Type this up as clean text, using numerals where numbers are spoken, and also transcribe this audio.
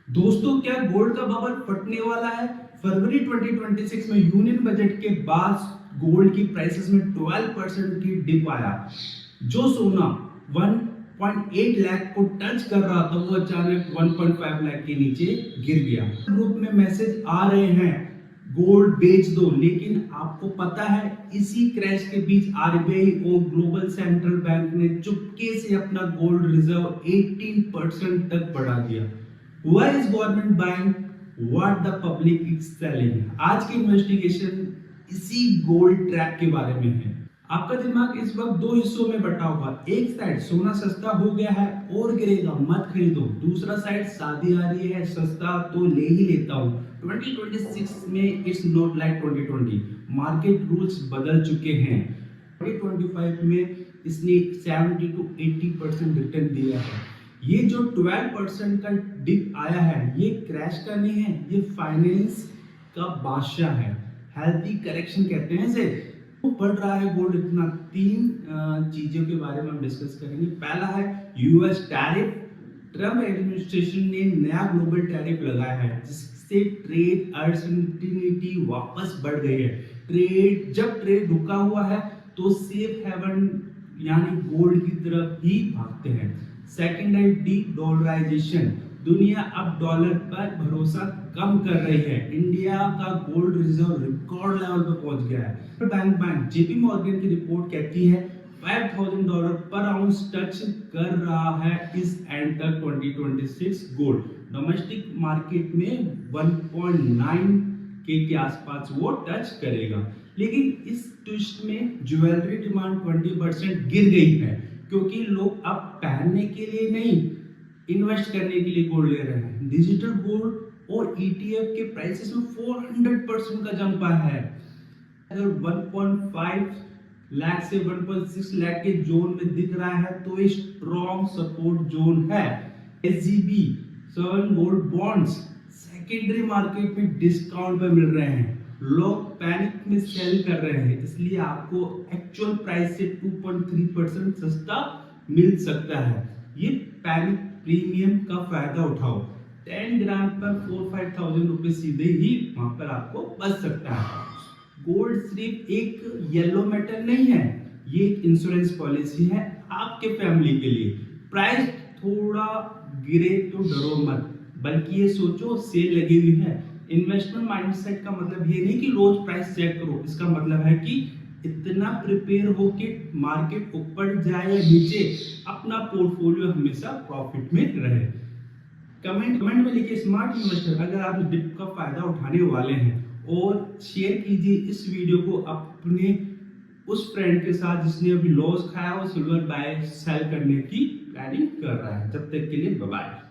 दोस्तों, क्या गोल्ड का बबल फटने वाला है? फरवरी 2026 में यूनियन बजट के बाद गोल्ड की प्राइसेस में 12% की डिप आया। जो सोना 1.8 लाख को टच कर रहा था वो अचानक 1.5 लाख के नीचे गिर गया। ग्रुप में मैसेज आ रहे हैं गोल्ड बेच दो, लेकिन आपको पता है इसी क्रैश के बीच आरबीआई और ग्लोबल सेंट्रल बैंक ने चुपके से अपना गोल्ड रिजर्व 18% तक बढ़ा दिया। Why is government buying what the public is selling? आज की इन्वेस्टिगेशन इसी गोल्ड ट्रैप के बारे में है। आपका दिमाग इस वक्त दो हिस्सों में बटा हुआ। एक साइड सोना सस्ता हो गया है और गिरेगा, मत खरीदो। दूसरा साइड शादी आ रही है, सस्ता तो ले ही लेता हूँ। 2026 में it's not like 2020। Market rules बदल चुके हैं। 2025 में इसने 70 to 80% रिटर्न दिया है। ये जो 12% का डिप आया है ये क्रैश का नहीं है, ये फाइनेंस का बादशाह है। हेल्थी करेक्शन कहते हैं इसे। तो बढ़ रहा है गोल्ड इतना। तीन चीजों के बारे में हम डिस्कस करेंगे। पहला है यूएस टैरिफ। ट्रम्प एडमिनिस्ट्रेशन ने नया ग्लोबल टैरिफ लगाया है जिससे ट्रेड अनसर्टेनिटी वापस बढ़ गई है। जब ट्रेड रुका हुआ है तो सेफ हेवन यानी गोल्ड की तरफ ही भागते हैं। सेकेंड है डी डॉलराइजेशन। दुनिया अब डॉलर पर भरोसा कम कर रही है। इंडिया का गोल्ड रिजर्व रिकॉर्ड लेवल पर पहुंच गया है। बैंक जेपी मॉर्गन की रिपोर्ट कहती है $5,000 पर आउंस टच कर रहा है इस एंड तक 2026 गोल्ड। डोमेस्टिक मार्केट में 1.9 के आसपास वो टच करेगा। लेकिन इस ट्विस्ट में ज्वेलरी डिमांड 20% गिर गई है क्योंकि लोग अब पहनने के लिए नहीं, इन्वेस्ट करने के लिए गोल्ड ले रहे हैं। डिजिटल गोल्ड और ईटीएफ के प्राइसेस में 400% का जंप आया है। अगर 1.5 लाख से 1.6 लाख के जोन में दिख रहा है तो ये स्ट्रॉन्ग सपोर्ट जोन है। SGB 7 gold bonds secondary market में डिस्काउंट पे मिल रहे हैं। लोग पैनिक में सेल कर रहे हैं, इसलिए आपको एक्चुअल प्राइस से 2.3% सस्ता मिल सकता है। ये पैनिक प्रीमियम का फायदा उठाओ। 10 ग्राम पर 4-5,000 रुपए सीधे ही वहां पर आपको बच सकता है। गोल्ड सिर्फ एक येलो मेटल नहीं है, ये एक इंश्योरेंस पॉलिसी है आपके फैमिली के लिए। प्राइस थोड़ा गिरे तो डरो मत, बल्कि ये सोचो सेल लगी हुई है। इन्वेस्टमेंट माइंडसेट का मतलब ये नहीं कि रोज प्राइस चेक करो, इसका मतलब है कि इतना प्रिपेयर हो कि मार्केट ऊपर जाए या नीचे अपना पोर्टफोलियो हमेशा प्रॉफिट में रहे। कमेंट में लिखिए स्मार्ट इन्वेस्टर अगर आप डिप का फायदा उठाने वाले हैं, और शेयर कीजिए इस वीडियो को अपने उस फ्रेंड के साथ जिसने अभी लॉस खाया और सिल्वर बाय सेल करने की प्लानिंग कर रहा है। जब तक के लिए बाय बाय।